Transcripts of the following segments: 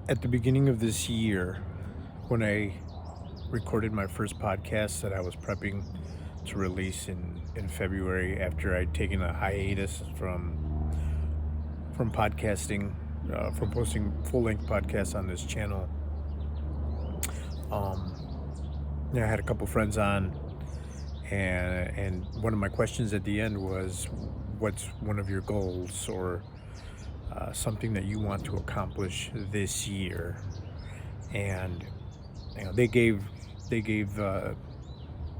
At the beginning of this year, when I recorded my first podcast that I was prepping to release in February after I'd taken a hiatus from podcasting, from posting full length podcasts on this channel. Um, I had a couple friends on, and one of my questions at the end was, "What's one of your goals or something that you want to accomplish this year?" And they gave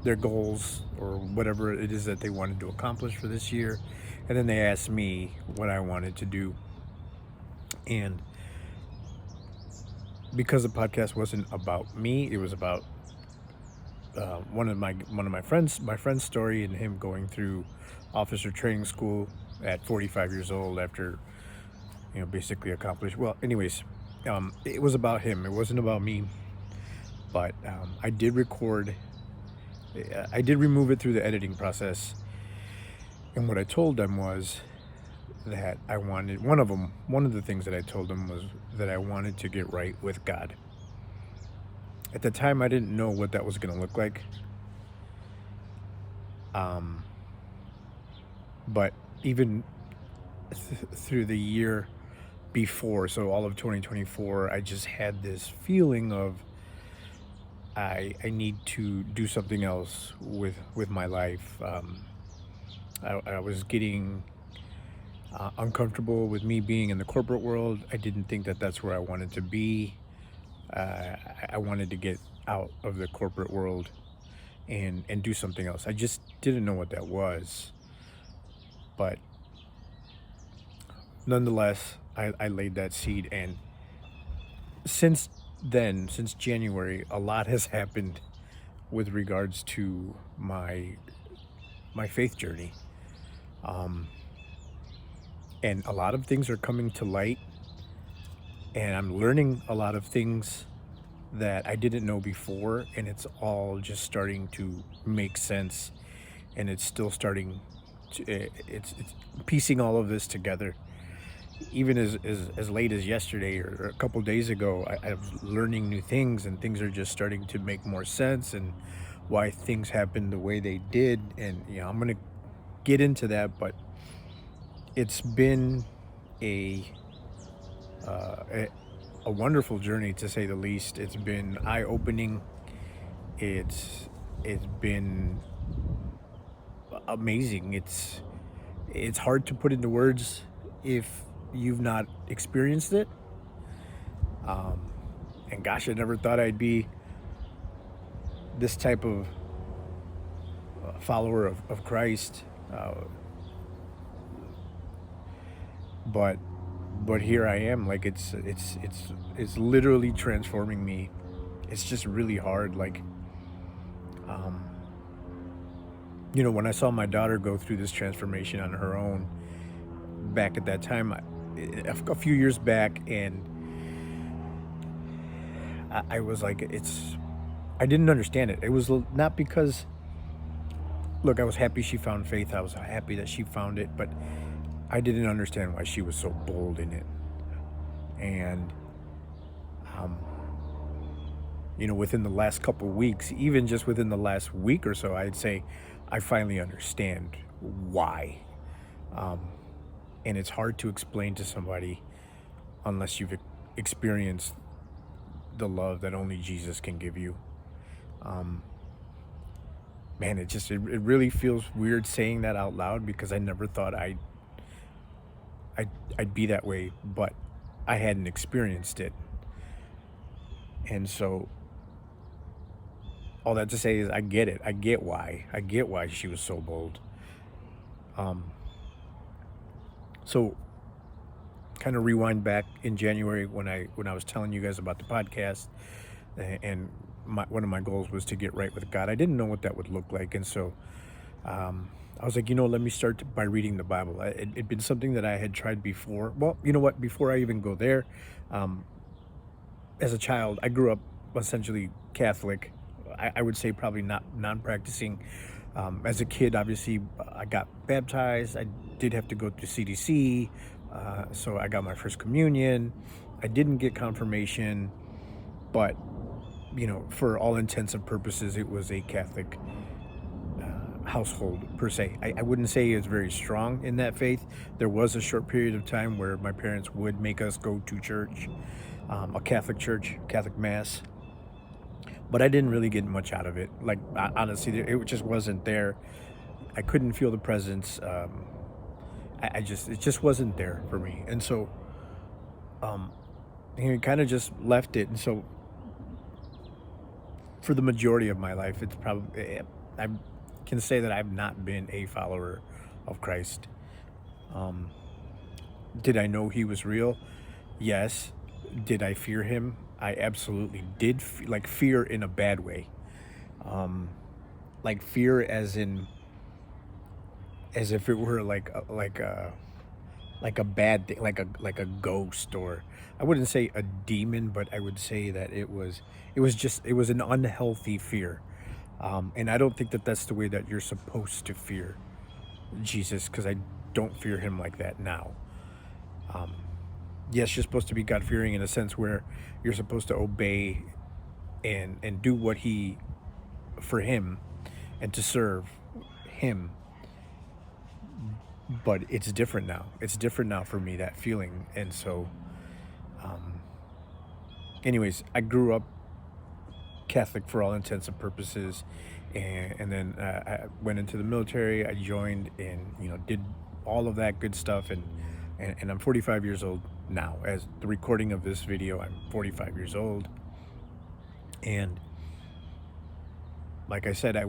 their goals or whatever it is that they wanted to accomplish for this year, and then they asked me what I wanted to do. And because the podcast wasn't about me, it was about one of my friends, my friend's story, and him going through officer training school at 45 years old after basically accomplished. Well, anyways, it was about him. It wasn't about me. But I did record. I did remove it through the editing process, and what I told them was that I wanted one of them. One of the things that I told them was that I wanted to get right with God. At the time, I didn't know what that was going to look like. Um, but even through the year before, so all of 2024, I just had this feeling of I need to do something else with my life. I was getting uncomfortable with me being in the corporate world. I didn't think that that's where I wanted to be. I wanted to get out of the corporate world and do something else. I just didn't know what that was. But nonetheless, I laid that seed, and since then, since January, a lot has happened with regards to my faith journey. Um, and a lot of things are coming to light, and I'm learning a lot of things that I didn't know before, and it's all just starting to make sense, and it's still starting to it's piecing all of this together. Even as late as yesterday or a couple days ago, I was learning new things, and things are just starting to make more sense, and why things happened the way they did. And I'm gonna get into that, but it's been a uh, a, a wonderful journey, to say the least. It's been eye opening. It's been amazing. It's hard to put into words if you've not experienced it. Um, and gosh, I never thought I'd be this type of follower of Christ. But here I am. Like it's literally transforming me. It's just really hard. Like um, when I saw my daughter go through this transformation on her own back at that time, a few years back, and I was like, I didn't understand it. It was not because, look, I was happy she found faith. I was happy that she found it, but I didn't understand why she was so bold in it. And, um, within the last couple weeks, even just within the last week or so, I'd say I finally understand why. Um, and it's hard to explain to somebody unless you've experienced the love that only Jesus can give you. Um, Man, it really feels weird saying that out loud, because I never thought I'd be that way, but I hadn't experienced it. And so all that to say is I get it. I get why. I get why she was so bold. Um, so kind of rewind back in January when I was telling you guys about the podcast, and one of my goals was to get right with God. I didn't know what that would look like, and so I was like, let me start by reading the Bible. It'd been something that I had tried before. Well, you know what? Before I even go there, um, as a child, I grew up essentially Catholic. I would say probably not non-practicing. As a kid, obviously, I got baptized. I did have to go to CDC, so I got my first communion. I didn't get confirmation, but for all intents and purposes, it was a Catholic household per se. I wouldn't say it's very strong in that faith. There was a short period of time where my parents would make us go to church, a Catholic church, Catholic mass, but I didn't really get much out of it. Like, honestly, it just wasn't there. I couldn't feel the presence. It just wasn't there for me, and so um, he kind of just left it. And so for the majority of my life, it's probably I can say that I've not been a follower of Christ. Um, did I know he was real? Yes. Did I fear him? I absolutely did. Like, fear in a bad way. Um, like, fear as if it were like a bad thing, like a ghost, or I wouldn't say a demon, but I would say that it was an unhealthy fear. And I don't think that that's the way that you're supposed to fear Jesus, because I don't fear him like that now. Um, yes, you're supposed to be God fearing in a sense where you're supposed to obey and do what he for him and to serve him. But it's different now. It's different now for me, that feeling. And so, um, anyways, I grew up Catholic for all intents and purposes, and then I went into the military. I joined and did all of that good stuff, and I'm 45 years old now. As the recording of this video, I'm 45 years old, and like I said, I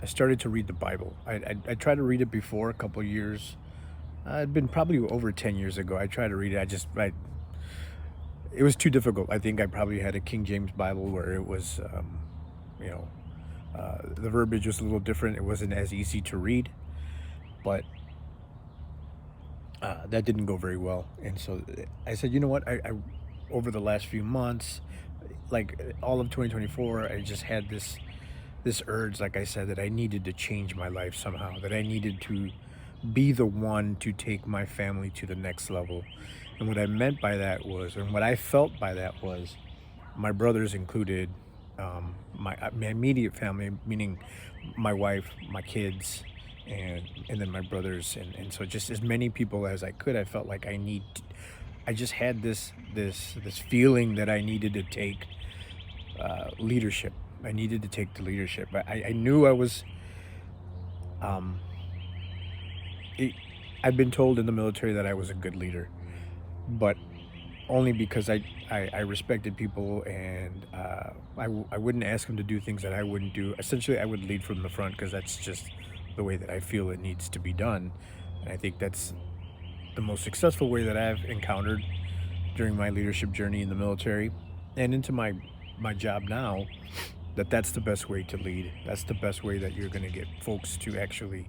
started to read the Bible. I tried to read it before a couple of years. It'd been probably over 10 years ago. I tried to read it. It was too difficult. I think I probably had a King James Bible where it was, you know, the verbiage was a little different. It wasn't as easy to read, but that didn't go very well. And so I said, you know what? I over the last few months, like all of 2024, I just had this urge, like I said, that I needed to change my life somehow, that I needed to be the one to take my family to the next level. And what I meant by that was, and what I felt by that was, my brothers included, my immediate family, meaning my wife, my kids, and then my brothers, and so just as many people as I could. I felt like I just had this feeling that I needed to take leadership. I needed to take the leadership. I knew I was. Um, it, I'd been told in the military that I was a good leader, but only because I respected people, and I wouldn't ask them to do things that I wouldn't do. Essentially, I would lead from the front because that's just the way that I feel it needs to be done. And I think that's the most successful way that I've encountered during my leadership journey in the military and into my job now. That's the best way to lead. That's the best way that you're going to get folks to actually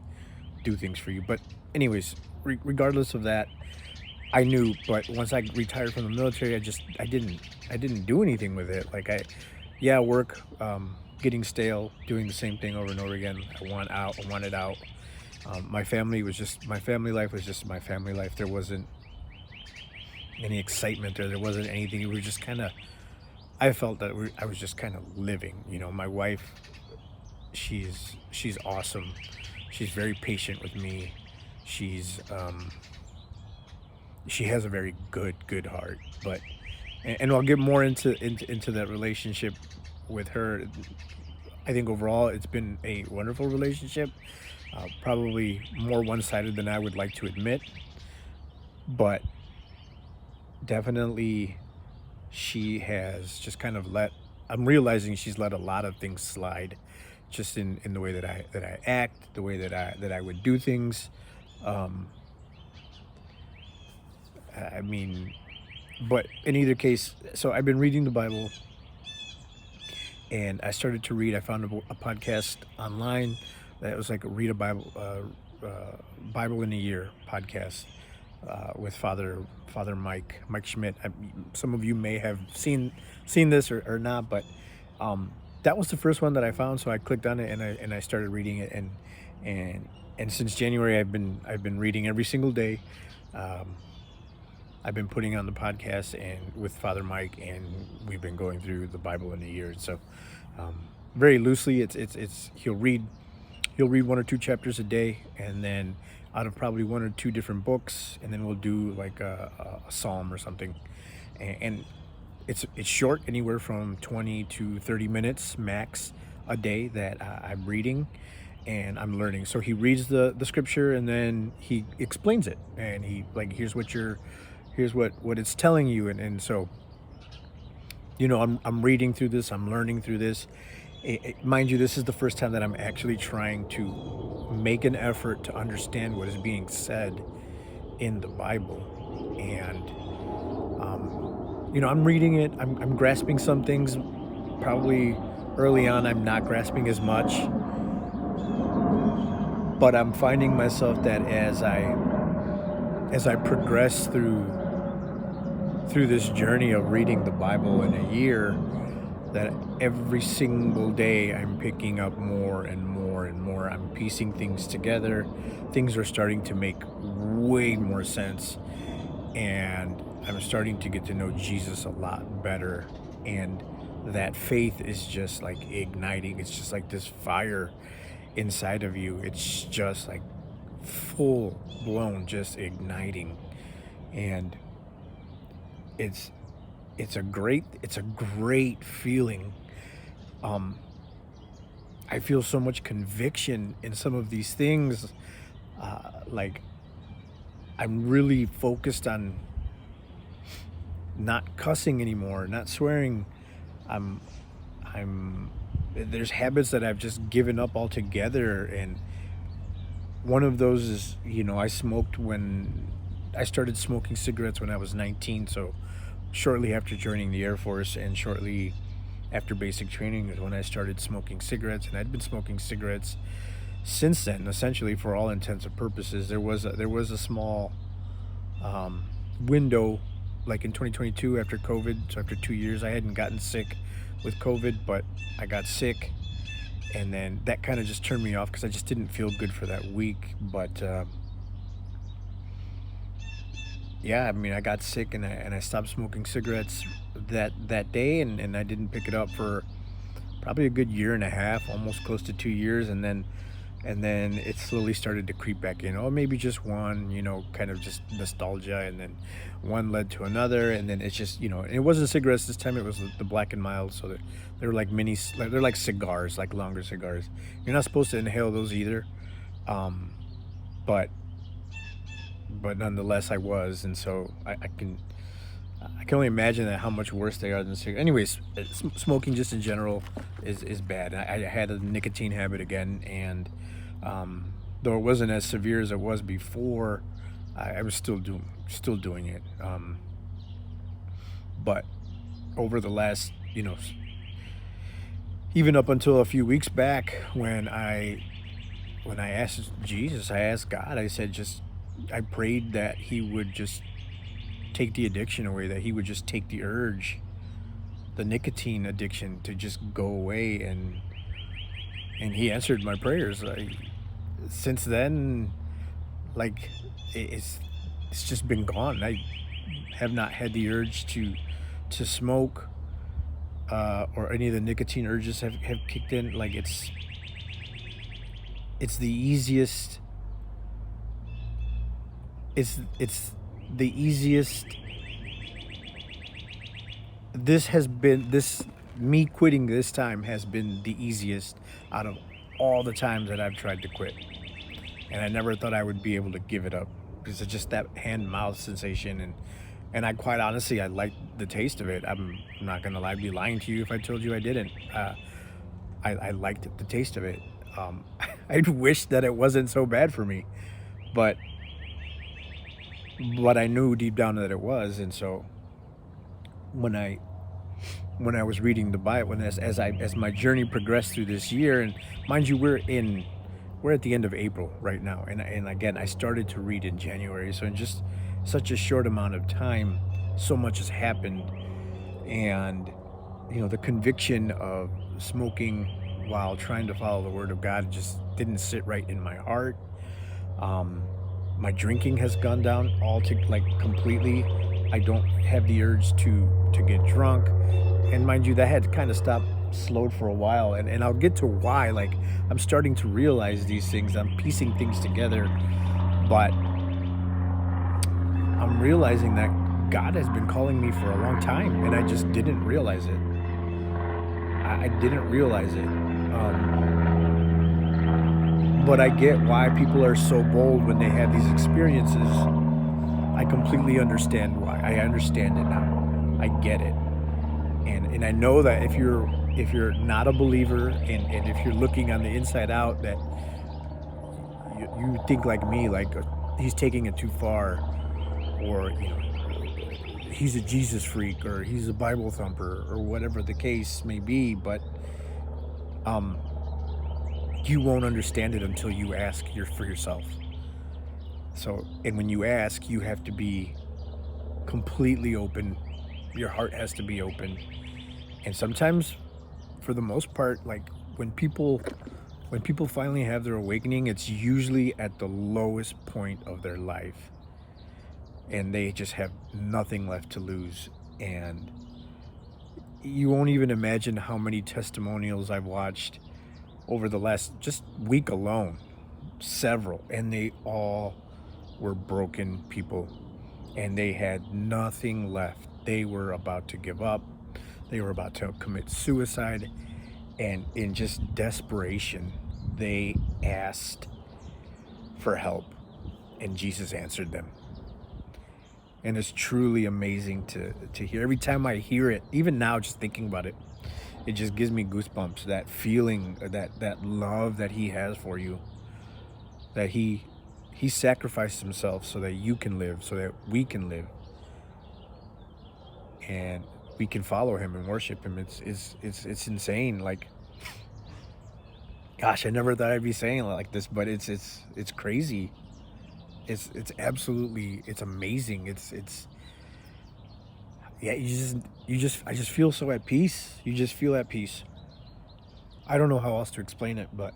do things for you. But anyways, regardless of that, I knew. But once I retired from the military, I didn't do anything with it. Like, yeah, work, getting stale, doing the same thing over and over again. I want out. I wanted out. My family life was just my family life. There wasn't any excitement, or there wasn't anything. We were just kind of. I felt that I was just kind of living. My wife, she's awesome. She's very patient with me. She has a very good heart. But and I'll get more into that relationship with her. I think overall it's been a wonderful relationship. Probably more one-sided than I would like to admit, but definitely she has just kind of I'm realizing she's let a lot of things slide, just in the way that I act, the way that I would do things. Um, I mean, but in either case, so I've been reading the Bible, and I started to read. I found a podcast online that was like a read a Bible in a year podcast with Father Mike Schmidt. Some of you may have seen this or not, but that was the first one that I found. So I clicked on it, and I started reading it, and since January I've been reading every single day. I've been putting on the podcast and with Father Mike, and we've been going through the Bible in a year. So, um, very loosely, it's he'll read one or two chapters a day, and then out of probably one or two different books, and then we'll do like a psalm or something, and it's short, anywhere from 20 to 30 minutes max a day that I'm reading and I'm learning. So he reads the scripture, and then he explains it, and he like, here's what it's telling you, and so, I'm reading through this, I'm learning through this. Mind you, this is the first time that I'm actually trying to make an effort to understand what is being said in the Bible. And I'm reading it, I'm grasping some things. Probably early on, I'm not grasping as much, but I'm finding myself that as I progress through this journey of reading the Bible in a year, that every single day I'm picking up more and more and more. I'm piecing things together. Things are starting to make way more sense, and I'm starting to get to know Jesus a lot better. And that faith is just like igniting. It's just like this fire inside of you. It's just like full blown, just igniting. And it's it's a great feeling. Um, I feel so much conviction in some of these things. Like, I'm really focused on not cussing anymore, not swearing. I'm I'm there's habits that I've just given up altogether, and one of those is, I started smoking cigarettes when I was 19, so shortly after joining the Air Force and shortly after basic training is when I started smoking cigarettes, and I'd been smoking cigarettes since then, essentially for all intents and purposes. There was a small window, like in 2022 after COVID. So after 2 years, I hadn't gotten sick with COVID, but I got sick, and then that kind of just turned me off because I just didn't feel good for that week. But yeah, I mean, I got sick, and I stopped smoking cigarettes that day, and I didn't pick it up for probably a good year and a half, almost close to 2 years, and then it slowly started to creep back in. Oh, maybe just one, kind of just nostalgia, and then one led to another, and then it's just, it wasn't cigarettes this time. It was the Black and Mild. So they're like they're like cigars, like longer cigars. You're not supposed to inhale those either, um, but nonetheless I was, and so I can only imagine that how much worse they are than cigarettes. Anyways, smoking just in general is bad. I had a nicotine habit again, and though it wasn't as severe as it was before, I was still doing it. But over the last, even up until a few weeks back, when I asked Jesus, I asked God, I said, just I prayed that He would just take the addiction away, that He would just take the urge, the nicotine addiction, to just go away, and He answered my prayers. Since then, like, it's just been gone. I have not had the urge to smoke, or any of the nicotine urges have kicked in. Like, it's the easiest. It's the easiest. This me quitting this time has been the easiest out of all the times that I've tried to quit, and I never thought I would be able to give it up because it's just that hand mouth sensation, and I quite honestly, I like the taste of it. I'm not gonna lie, I'd be lying to you if I told you I didn't. I liked the taste of it. I wish that it wasn't so bad for me, but I knew deep down that it was. And so when I was reading the Bible, and as my journey progressed through this year, and mind you, we're at the end of April right now, and again, I started to read in January. So in just such a short amount of time, so much has happened, and the conviction of smoking while trying to follow the Word of God just didn't sit right in my heart. Um, my drinking has gone down all to like completely. I don't have the urge to get drunk. And mind you, that had kind of stopped slowed for a while, and I'll get to why. Like, I'm starting to realize these things. I'm piecing things together, but I'm realizing that God has been calling me for a long time, and I just didn't realize it. I didn't realize it. But I get why people are so bold when they have these experiences. I completely understand why. I understand it now. I get it. And I know that if you're not a believer, and if you're looking on the inside out, that you think like me, like, he's taking it too far, or he's a Jesus freak, or he's a Bible thumper, or whatever the case may be. But um you won't understand it until you ask for yourself. So, and when you ask, you have to be completely open. Your heart has to be open. And sometimes, for the most part, like, when people finally have their awakening, it's usually at the lowest point of their life, and they just have nothing left to lose. And you won't even imagine how many testimonials I've watched over the last just week alone, several, and they all were broken people, and they had nothing left. They were about to give up. They were about to commit suicide, and in just desperation, they asked for help, and Jesus answered them. And it's truly amazing to hear. Every time I hear it, even now, just thinking about it, it just gives me goosebumps. That feeling, that love that he has for you, that he sacrificed himself so that you can live, so that we can live, and we can follow him and worship him. It's insane. Like, gosh, I never thought I'd be saying it like this, but it's crazy. It's absolutely, it's amazing. It's yeah, I just feel so at peace. You just feel at peace. I don't know how else to explain it, but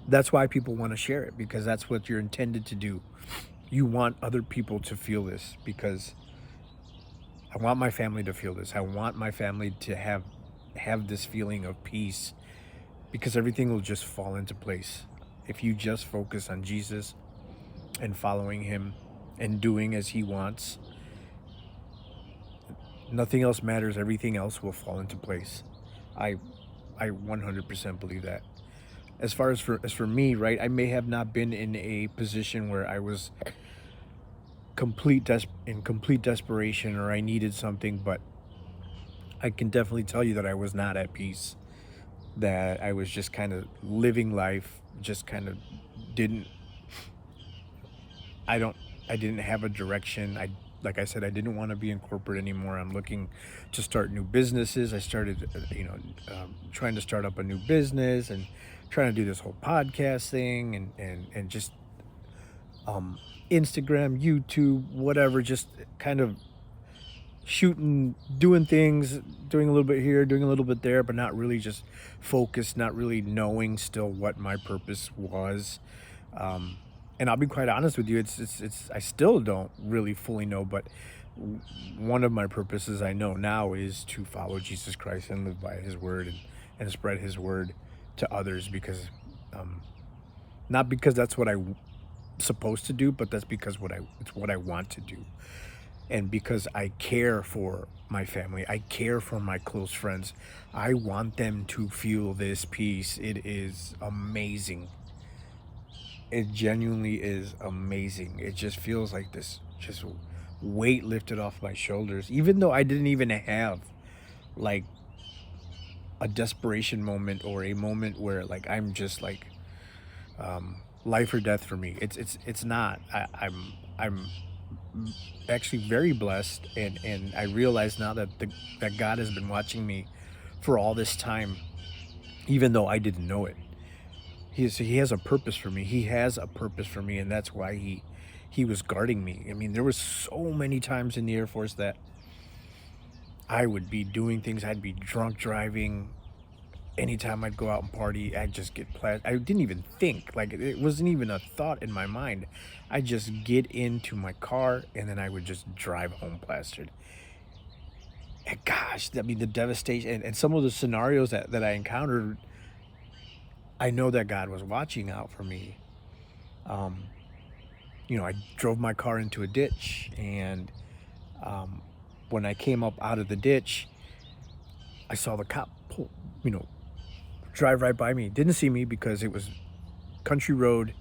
that's why people want to share it, because that's what you're intended to do. You want other people to feel this, because I want my family to feel this. I want my family to have this feeling of peace, because everything will just fall into place if you just focus on Jesus and following him and doing as he wants. Nothing else matters. Everything else will fall into place. I I 100% believe that. As for me, right? I may have not been in a position where I was in complete desperation, or I needed something, but I can definitely tell you that I was not at peace. That I was just kind of living life, just kind of didn't I don't I didn't have a direction. I Like I said, I didn't want to be in corporate anymore. I'm looking to start new businesses. I started trying to start up a new business, and trying to do this whole podcast thing, and just um Instagram, YouTube, whatever, just kind of shooting, doing things, doing a little bit here, doing a little bit there, but not really just focused, not really knowing still what my purpose was. Um, and I'll be quite honest with you, I still don't really fully know, but one of my purposes I know now is to follow Jesus Christ and live by his word, and spread his word to others, because um, not because that's what I'm supposed to do, but that's because it's what I want to do, and because I care for my family, I care for my close friends. I want them to feel this peace. It is amazing. It genuinely is amazing. It just feels like this just weight lifted off my shoulders, even though I didn't even have like a desperation moment, or a moment where like I'm just like life or death for me. It's not. I'm actually very blessed, and I realize now that God has been watching me for all this time, even though I didn't know it. He has a purpose for me. He has a purpose for me, and that's why he was guarding me. I mean, there was so many times in the Air Force that I would be doing things. I'd be drunk driving, anytime I'd go out and party, I'd just get I didn't even think, like, it wasn't even a thought in my mind. I just get into my car and then I would just drive home plastered. And gosh, I mean, the devastation and some of the scenarios that I encountered, I know that God was watching out for me. Um, I drove my car into a ditch, and um, when I came up out of the ditch, I saw the cop pull, you know, drive right by me. Didn't see me because it was country road.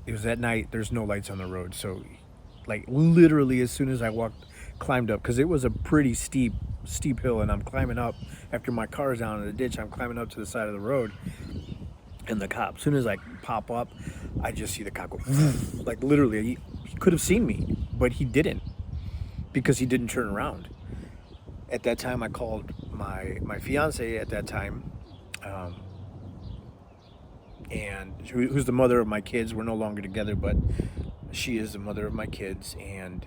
It was at night. There's no lights on the road. So, like, literally, as soon as I climbed up, because it was a pretty steep hill, and I'm climbing up after my car is down in the ditch. I'm climbing up to the side of the road, and the cop, as soon as I pop up, I just see the cop go, like, literally, he could have seen me, but he didn't because he didn't turn around. At that time, I called my fiance at that time, um, and who's the mother of my kids. We're no longer together, but she is the mother of my kids, and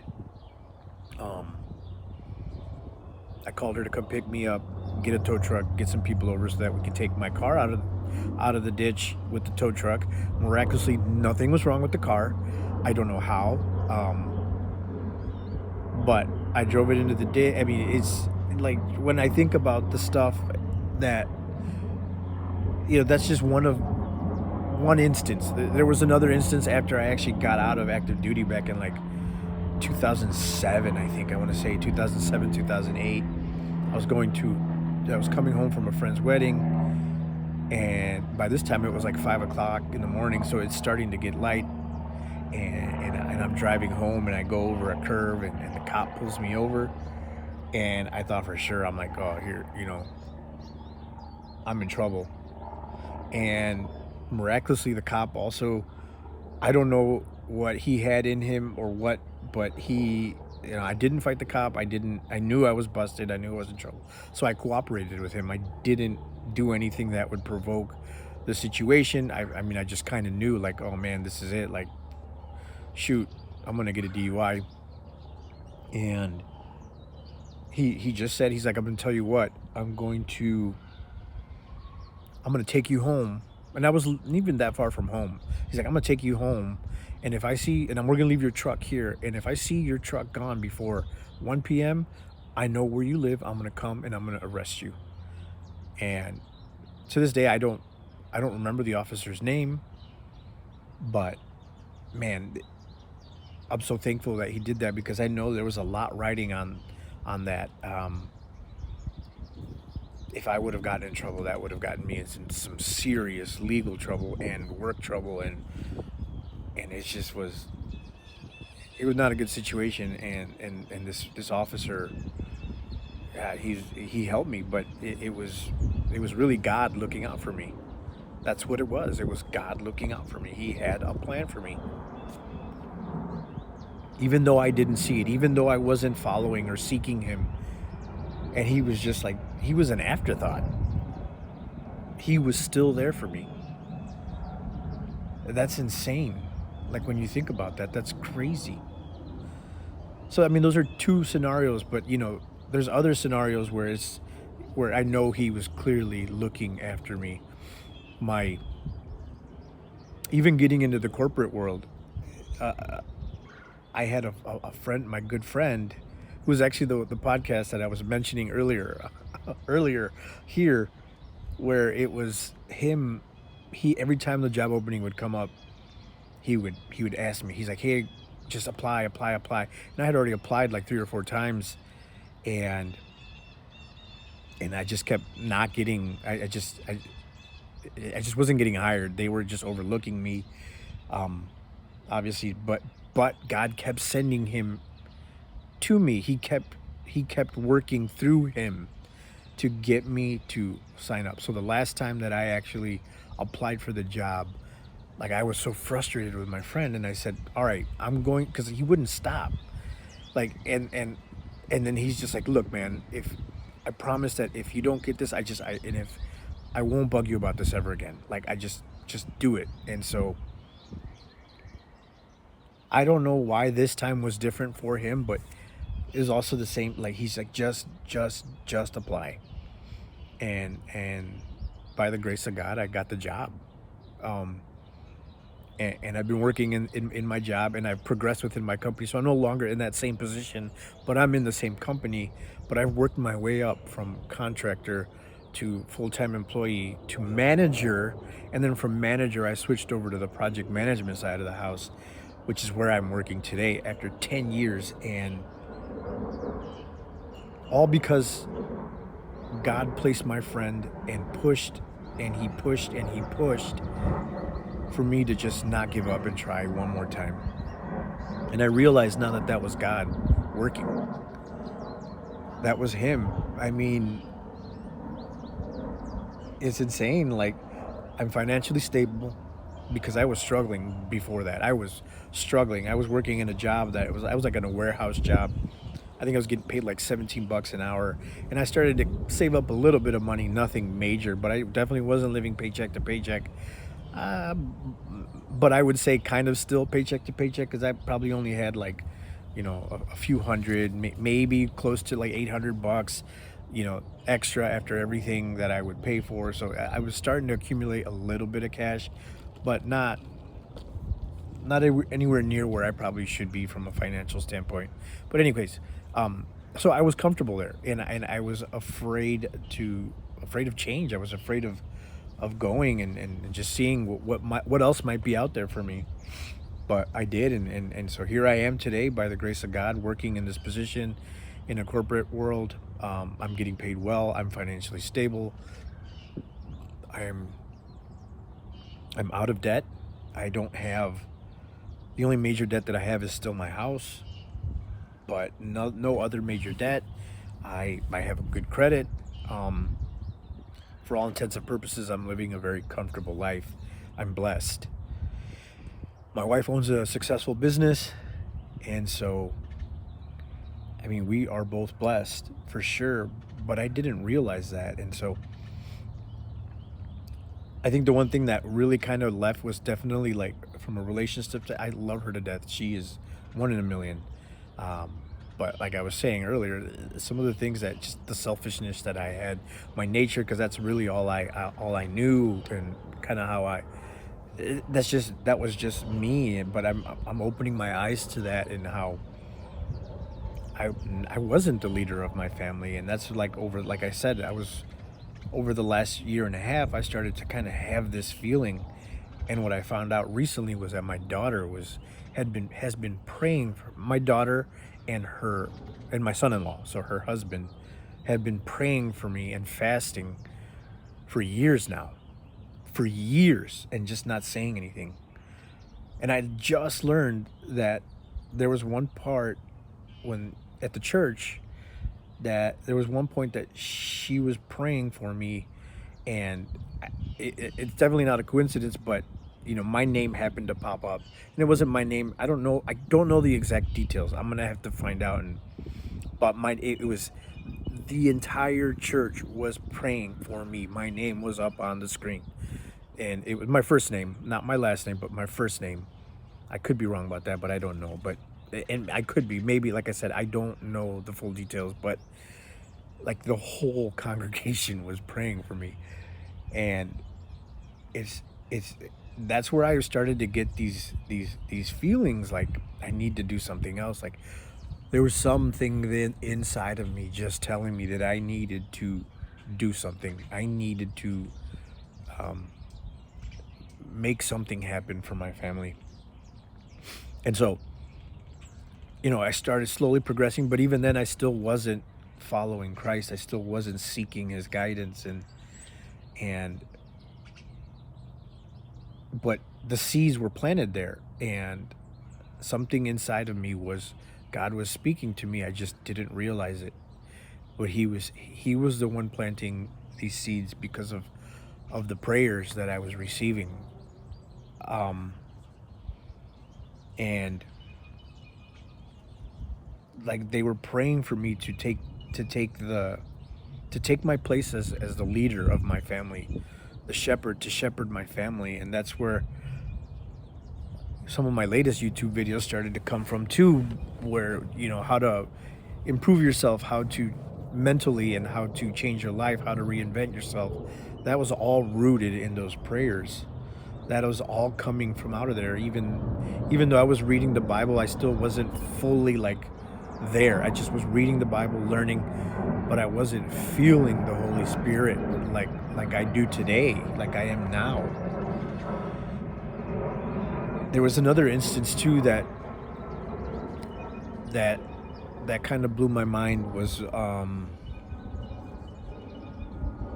um, I called her to come pick me up, get a tow truck, get some people over so that we could take my car out of the ditch with the tow truck. Miraculously, nothing was wrong with the car. I don't know how, but I drove it into the ditch. I mean, it's like when I think about the stuff that that's just one instance. There was another instance after I actually got out of active duty back in like 2007, I think. I want to say 2007, 2008. I was coming home from a friend's wedding, and by this time it was like 5 o'clock in the morning, so it's starting to get light, and I'm driving home, and I go over a curve, and the cop pulls me over, and I thought for sure, I'm like, oh, here, I'm in trouble. And miraculously, the cop also, I don't know what he had in him or what, but I didn't fight the cop. I knew I was busted. I knew I was in trouble. So I cooperated with him. I didn't do anything that would provoke the situation. I mean, I just kind of knew, like, oh man, this is it. Like, shoot, I'm going to get a DUI. And he just said, he's like, I'm going to tell you what, I'm going to take you home. And I wasn't even that far from home. He's like, I'm going to take you home. And if I see, and we're going to leave your truck here. And if I see your truck gone before 1 p.m., I know where you live. I'm going to come and I'm going to arrest you. And to this day, I don't remember the officer's name, but man, I'm so thankful that he did that, because I know there was a lot riding on that. If I would have gotten in trouble, that would have gotten me in some serious legal trouble and work trouble, and it was not a good situation. And this officer, he helped me, but it was really God looking out for me. That's what it was. It was God looking out for me. He had a plan for me, even though I didn't see it, even though I wasn't following or seeking him. And he was just like, he was an afterthought. He was still there for me. That's insane. Like, when you think about that, that's crazy. So, I mean, those are two scenarios, but there's other scenarios where I know he was clearly looking after me. Even getting into the corporate world, I had a friend, my good friend, who was actually the podcast that I was mentioning earlier here, where it was him. Every time the job opening would come up, he would ask me. He's like, "Hey, just apply." And I had already applied like 3 or 4 times, and I just kept not getting. I just wasn't getting hired. They were just overlooking me, obviously. But God kept sending him to me. He kept working through him to get me to sign up. So the last time that I actually applied for the job, like, I was so frustrated with my friend, and I said, all right, I'm going, because he wouldn't stop. Like, and then he's just like, look, man, if I promise that if you don't get this, if I won't bug you about this ever again. Like, I just do it. And so I don't know why this time was different for him, but it was also the same. Like, he's like, just apply. And by the grace of God, I got the job. Um, and I've been working in my job, and I've progressed within my company. So I'm no longer in that same position, but I'm in the same company. But I've worked my way up from contractor to full-time employee to manager. And then from manager, I switched over to the project management side of the house, which is where I'm working today after 10 years. And all because God placed my friend and pushed and he pushed and he pushed for me to just not give up and try one more time. And I realized now that that was God working. That was him. I mean, it's insane. Like, I'm financially stable because I was struggling before that. I was struggling. I was working in a job that I was like in a warehouse job. I think I was getting paid like 17 bucks an hour, and I started to save up a little bit of money, nothing major, but I definitely wasn't living paycheck to paycheck. Uh, but I would say kind of still paycheck to paycheck because I probably only had like, a few hundred, maybe close to like 800 bucks, extra after everything that I would pay for. So I was starting to accumulate a little bit of cash, but not anywhere near where I probably should be from a financial standpoint. But anyways, so I was comfortable there, and I was afraid of change. I was afraid of going and just seeing what else might be out there for me. But I did, and so here I am today by the grace of God, working in this position in a corporate world. I'm getting paid well. I'm financially stable. I'm I'm out of debt. I don't have The only major debt that I have is still my house, but no other major debt. I have a good credit. Um, for all intents and purposes, I'm living a very comfortable life. I'm blessed. My wife owns a successful business, and so I mean we are both blessed for sure. But I didn't realize that, and so I think the one thing that really kind of left was definitely like from a relationship. I love her to death. She is one in a million. Um, but like I was saying earlier, some of the things that just the selfishness that I had, my nature, because that's really all I knew, and kind of how that was just me. But I'm opening my eyes to that, and how I I wasn't the leader of my family, and that's like I said, I was over the last year and a half, I started to kind of have this feeling. And what I found out recently was that my daughter has been praying for my daughter, and my son-in-law, so her husband, had been praying for me and fasting for years now, for years, and just not saying anything. And I just learned that there was one part when at the church that there was one point that she was praying for me, and it's definitely not a coincidence, but my name happened to pop up, and it wasn't my name. I don't know the exact details. I'm gonna have to find out. But it was the entire church was praying for me. My name was up on the screen, and it was my first name, not my last name, but my first name. I could be wrong about that, but I don't know. But and I could be, maybe, like I said, I don't know the full details, but like the whole congregation was praying for me. And it's that's where I started to get these feelings like I need to do something else. Like there was something then inside of me just telling me that I needed to do something. I needed to um, make something happen for my family. And so, I started slowly progressing, but even then I still wasn't following Christ. I still wasn't seeking his guidance, and but the seeds were planted there, and something inside of me was God was speaking to me. I just didn't realize it. But he was the one planting these seeds because of the prayers that I was receiving. Um and like they were praying for me to take my place as the leader of my family, the shepherd, to shepherd my family. And that's where some of my latest YouTube videos started to come from too, where how to improve yourself, how to mentally and how to change your life, how to reinvent yourself, that was all rooted in those prayers. That was all coming from out of there. Even though I was reading the Bible, I still wasn't fully like there. I just was reading the Bible, learning, but I wasn't feeling the Holy Spirit like I do today, like I am now. There was another instance too that that kind of blew my mind was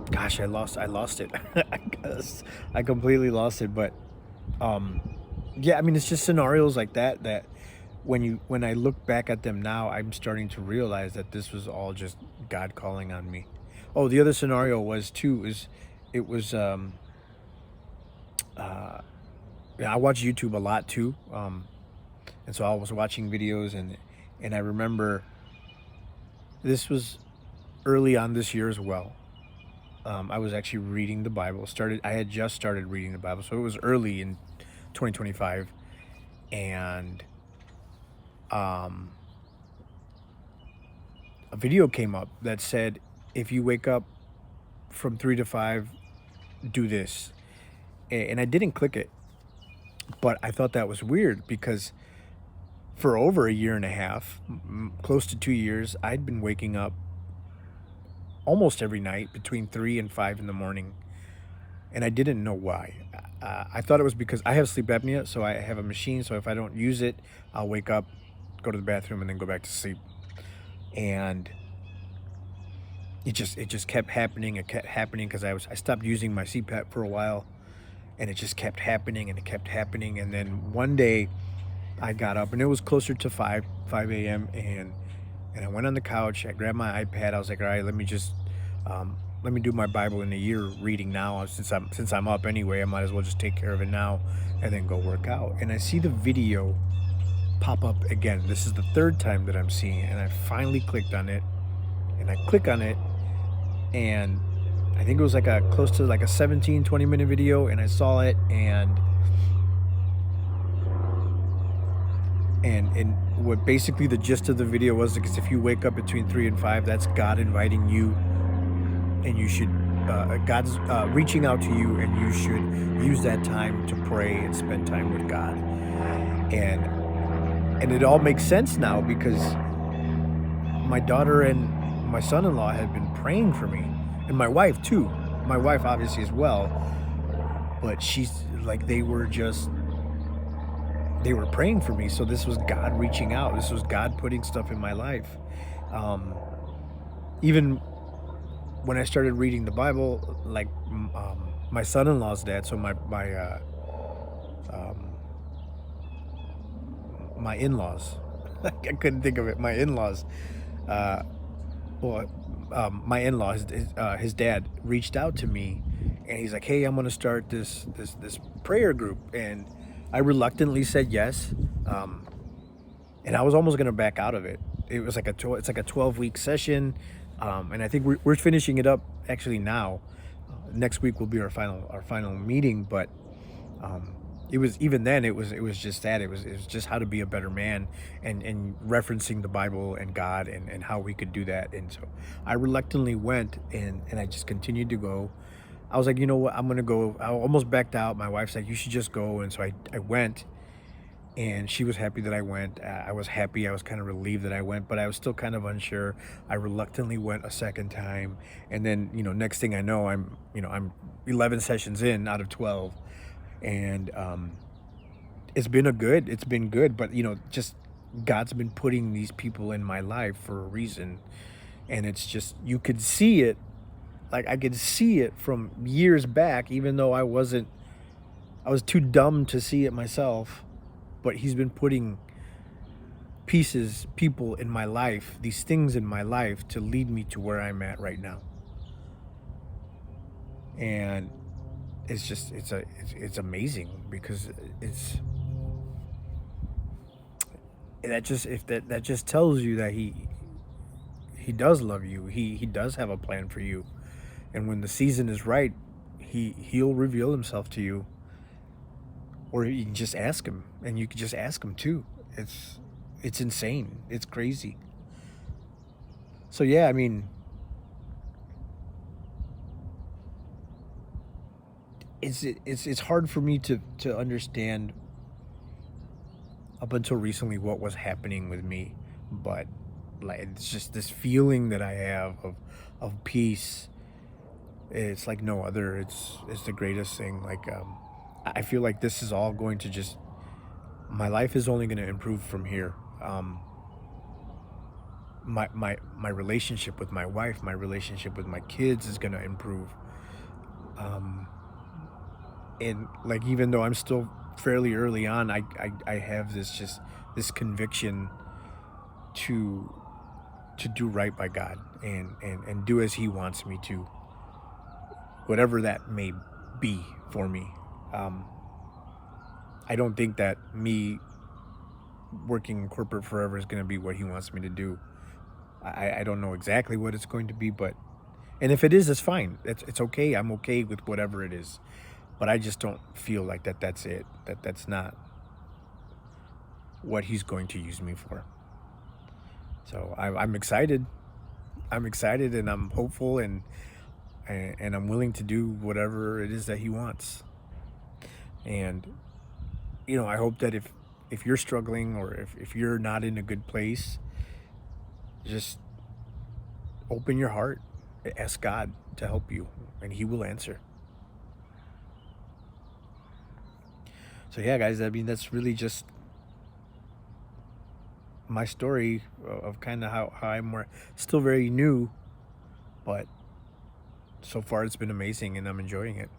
gosh, I lost it. I guess I completely lost it, but um yeah, I mean it's just scenarios like that that when I look back at them now, I'm starting to realize that this was all just God calling on me. Oh, the other scenario was too is it was uh yeah, I watch YouTube a lot too. And so I was watching videos and I remember this was early on this year as well. I was actually reading the Bible. I had just started reading the Bible, so it was early in 2025, and um, a video came up that said, "If you wake up from 3 to 5, do this." And I didn't click it, but I thought that was weird because for over a year and a half, close to 2 years, I'd been waking up almost every night between 3 and 5 in the morning, and I didn't know why. I thought it was because I have sleep apnea, so I have a machine. So if I don't use it, I'll wake up, go to the bathroom, and then go back to sleep. And it just kept happening. It kept happening because I stopped using my CPAP for a while, and it just kept happening and it kept happening. And then one day I got up, and it was closer to 5 a.m. and I went on the couch. I grabbed my iPad. I was like, all right, let me do my Bible in a year reading now. Since I'm up anyway, I might as well just take care of it now and then go work out. And I see the video pop up again. This is the third time that I'm seeing it, and I finally clicked on it. And I click on it, and I think it was like a close to like a 17-20 minute video, and I saw it, and what basically the gist of the video was, because if you wake up between 3 and 5, that's God inviting you, and you should God's reaching out to you, and you should use that time to pray and spend time with God. And it all makes sense now because my daughter and my son-in-law had been praying for me, and my wife too. My wife obviously as well, but she's like they were praying for me. So this was God reaching out. This was God putting stuff in my life. Um, Even when I started reading the Bible, like my son-in-law's dad, so um, my in-laws, I couldn't think of it. My in-laws, uh, well, my in-law, his dad reached out to me, and he's like, "Hey, I'm gonna start this prayer group," and I reluctantly said yes, um, and I was almost gonna back out of it. It was like it's like a 12-week session, and I think we're finishing it up actually now. Next week will be our final meeting, but um, it was even then it was just that it was just how to be a better man, and referencing the Bible and God, and how we could do that. And so I reluctantly went, and I just continued to go. I was like, you know what, I'm gonna go. I almost backed out. My wife's like, you should just go, and so I went, and she was happy that I went. I was happy. I was kind of relieved that I went, but I was still kind of unsure. I reluctantly went a second time, and then next thing I know, I'm 11 sessions in out of 12, and it's been good, but just God's been putting these people in my life for a reason, and it's just you could see it. Like I could see it from years back, even though I was too dumb to see it myself. But He's been putting people in my life, these things in my life to lead me to where I'm at right now. And it's amazing because it's that just if that just tells you that he does love you. He does have a plan for you. And when the season is right, he'll reveal himself to you, or you can just ask him, and you can just ask him too. It's insane. It's crazy. So yeah, I mean, it's hard for me to understand up until recently what was happening with me, but like it's just this feeling that I have of peace. It's like no other. It's the greatest thing. Like I feel like this is all going to just my life is only going to improve from here. My relationship with my wife, my relationship with my kids is going to improve. Um, and like even though I'm still fairly early on, I have this just this conviction to do right by God and do as He wants me to, whatever that may be for me. Um, I don't think that me working in corporate forever is going to be what He wants me to do. I don't know exactly what it's going to be, but and if it is, it's fine. It's okay. I'm okay with whatever it is. But I just don't feel like that's it. That's not what He's going to use me for. So I'm excited. I'm excited and I'm hopeful and I'm willing to do whatever it is that He wants. And I hope that if you're struggling or if you're not in a good place, just open your heart, ask God to help you, and He will answer. So yeah, guys, I mean that's really just my story of kind of how I'm still very new, but so far it's been amazing and I'm enjoying it.